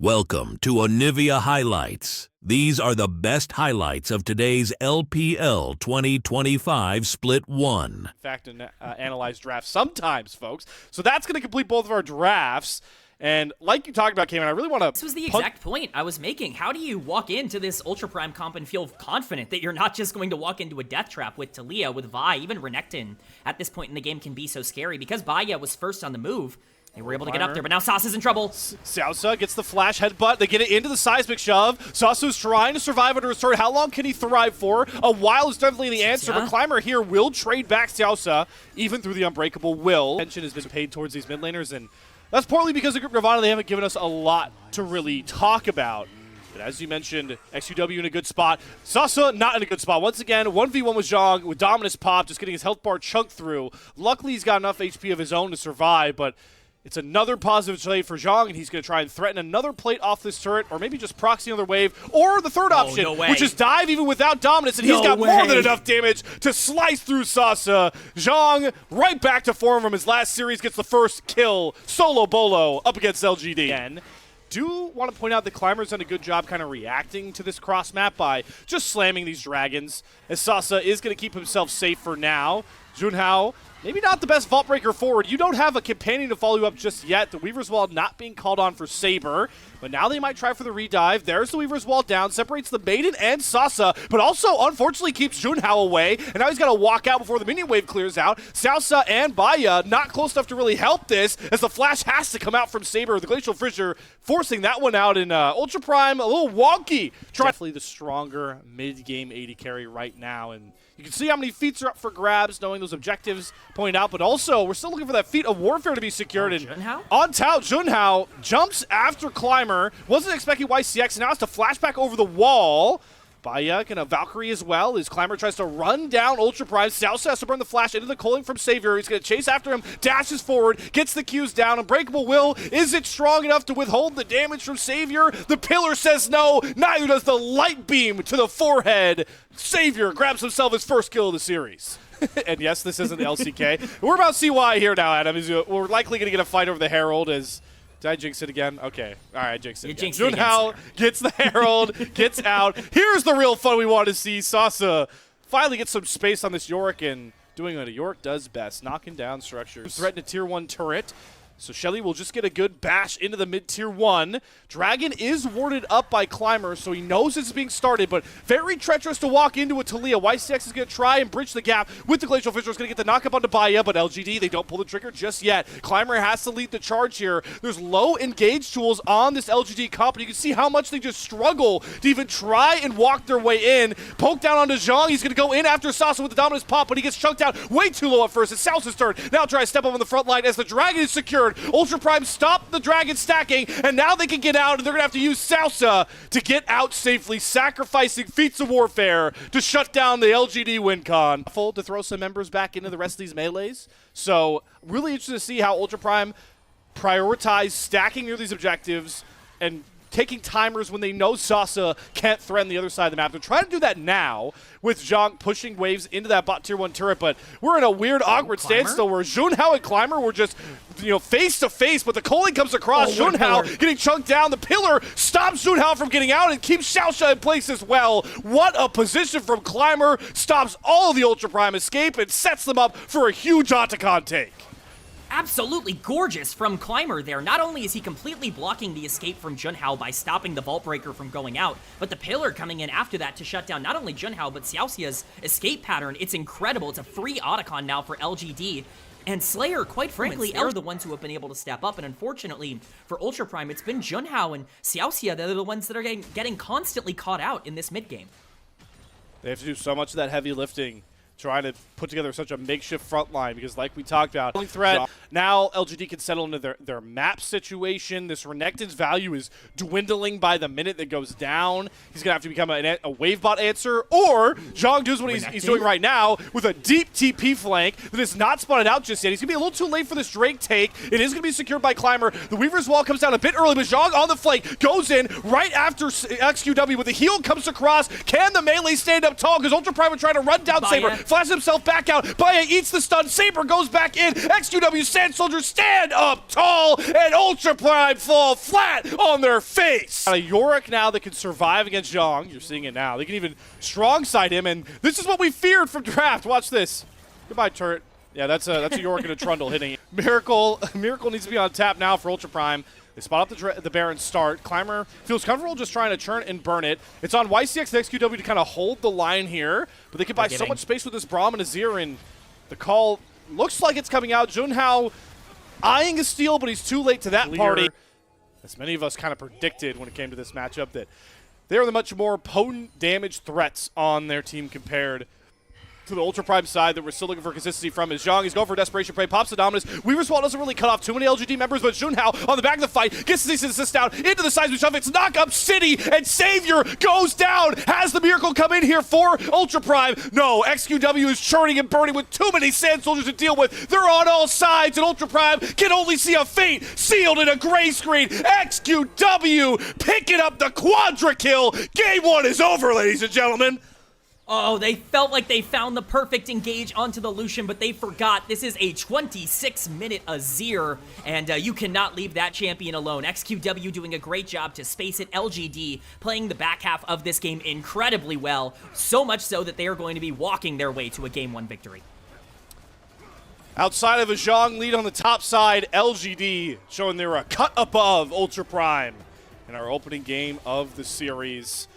Welcome to Onivia Highlights. These are the best highlights of today's LPL 2025 Split 1. In fact, analyze drafts sometimes, folks. So that's going to complete both of our drafts. And like you talked about, Cayman, I really want to... This was the exact point I was making. How do you walk into this Ultra Prime comp and feel confident that you're not just going to walk into a death trap with Talia, with Vi, even Renekton at this point in the game can be so scary. Because Baya was first on the move, they were able to get up there, but now Sauce is in trouble. Sauce gets the flash headbutt. They get it into the seismic shove. Sauce's trying to survive under his turret. How long can he thrive for? A while is definitely the answer, but Climber here will trade back Sauce, even through the unbreakable will. Attention has been paid towards these mid laners, and that's partly because of Group Nirvana. They haven't given us a lot to really talk about. But as you mentioned, XUW in a good spot. Sasa not in a good spot. Once again, 1v1 with Zhang with Dominus pop, just getting his health bar chunked through. Luckily, he's got enough HP of his own to survive, but it's another positive trade for Zhang, and he's going to try and threaten another plate off this turret, or maybe just proxy another wave, or the third option, which is dive even without Dominus, and he's got more than enough damage to slice through Sasa. Zhang, right back to form from his last series, gets the first kill, solo bolo, up against LGD. Again, do want to point out that Climber's done a good job kind of reacting to this cross map by just slamming these dragons, as Sasa is going to keep himself safe for now. Junhao, maybe not the best vault breaker forward. You don't have a companion to follow you up just yet. The Weaver's Wall not being called on for Saber, but now they might try for the redive. There's the Weaver's Wall down, separates the Maiden and Sasa, but also unfortunately keeps Junhao away, and now he's got to walk out before the minion wave clears out. Sausa and Baya not close enough to really help this, as the flash has to come out from Saber. The Glacial Fissure forcing that one out in Ultra Prime, a little wonky. Definitely the stronger mid-game AD carry right now, and you can see how many feats are up for grabs, knowing those objectives point out, but also we're still looking for that feat of warfare to be secured. And on tout, Junhao jumps after Climber, wasn't expecting YCX, and now has to flashback over the wall. Baya and a Valkyrie as well, as Climber tries to run down Ultra Prime. Sauce has to burn the flash into the culling from Savior. He's going to chase after him, dashes forward, gets the Qs down. Unbreakable will, is it strong enough to withhold the damage from Savior? The pillar says no, neither does the light beam to the forehead. Savior grabs himself his first kill of the series. And yes, this isn't LCK. We're about CY here now, Adam. We're likely going to get a fight over the Herald as... Did I jinx it again? Okay. All right, I jinxed it again. Junhao gets the Herald, gets out. Here's the real fun we want to see. Sasa finally gets some space on this Yorick and doing what a Yorick does best, knocking down structures. Threaten a tier 1 turret. So Shelly will just get a good bash into the mid-tier 1. Dragon is warded up by Climber, so he knows it's being started, but very treacherous to walk into a Talia. YCX is going to try and bridge the gap with the Glacial Fissure. Is going to get the knock-up onto Baya, but LGD, they don't pull the trigger just yet. Climber has to lead the charge here. There's low engage tools on this LGD comp, and you can see how much they just struggle to even try and walk their way in. Poke down onto Zhang. He's going to go in after Sasa with the Dominus pop, but he gets chunked out way too low at first. It's Sauce's turn. Now try to step up on the front line as the Dragon is secured. Ultra Prime stopped the Dragon stacking, and now they can get out, and they're going to have to use Sausa to get out safely, sacrificing feats of warfare to shut down the LGD win con. Full to throw some members back into the rest of these melees. So really interested to see how Ultra Prime prioritize stacking near these objectives and taking timers when they know Sasa can't threaten the other side of the map. They're trying to do that now with Zhang pushing waves into that bot tier 1 turret, but we're in a weird, awkward standstill where Junhao and Climber were just, face to face, but the culling comes across. Junhao getting chunked down. The pillar stops Junhao from getting out and keeps Xiaosha in place as well. What a position from Climber. Stops all of the Ultra Prime escape and sets them up for a huge Otacon take. Absolutely gorgeous from Climber there. Not only is he completely blocking the escape from Junhao by stopping the Vault Breaker from going out, but the Pillar coming in after that to shut down not only Junhao, but Xiaoxia's escape pattern. It's incredible. It's a free Otacon now for LGD. And Slayer, quite frankly, are the ones who have been able to step up. And unfortunately, for Ultra Prime, it's been Junhao and Xiaoxia. They're the ones that are getting constantly caught out in this mid-game. They have to do so much of that heavy lifting, trying to put together such a makeshift front line, because like we talked about, threat, now LGD can settle into their map situation. This Renekton's value is dwindling by the minute that goes down. He's going to have to become a wave bot answer, or Zhang does what he's doing right now with a deep TP flank that is not spotted out just yet. He's going to be a little too late for this Drake take. It is going to be secured by Climber. The Weaver's Wall comes down a bit early, but Zhang on the flank goes in right after XQW with the heal comes across. Can the melee stand up tall? Because Ultra Prime are trying to run down Saber. flashes himself back out. Baya eats the stun. Saber goes back in. XQW Sand Soldiers stand up tall, and Ultra Prime fall flat on their face. A Yorick now that can survive against Zhang. You're seeing it now. They can even strong side him, and this is what we feared from draft. Watch this. Goodbye, turret. Yeah, that's a Yorick and a Trundle hitting. Miracle needs to be on tap now for Ultra Prime. They spot up the Baron start. Climber feels comfortable just trying to churn and burn it. It's on YCX and XQW to kind of hold the line here, but they can buy so much space with this Braum and Azir, and the call looks like it's coming out. Junhao eyeing a steal, but he's too late to that party. As many of us kind of predicted when it came to this matchup, that they are the much more potent damage threats on their team compared to the Ultra Prime side that we're still looking for consistency from is Zhang. He's going for a Desperation Play, pops the Dominus. Weaver's Wall doesn't really cut off too many LGD members, but Junhao on the back of the fight gets the cease and desist down into the seismic shove. It's Knock Up City, and Savior goes down. Has the Miracle come in here for Ultra Prime? No, XQW is churning and burning with too many Sand Soldiers to deal with. They're on all sides, and Ultra Prime can only see a fate sealed in a gray screen. XQW picking up the quadra kill. Game 1 is over, ladies and gentlemen. Oh, they felt like they found the perfect engage onto the Lucian, but they forgot this is a 26-minute Azir, and you cannot leave that champion alone. XQW doing a great job to space it. LGD playing the back half of this game incredibly well, so much so that they are going to be walking their way to a Game 1 victory. Outside of a Zhang lead on the top side, LGD showing they're a cut above Ultra Prime in our opening game of the series.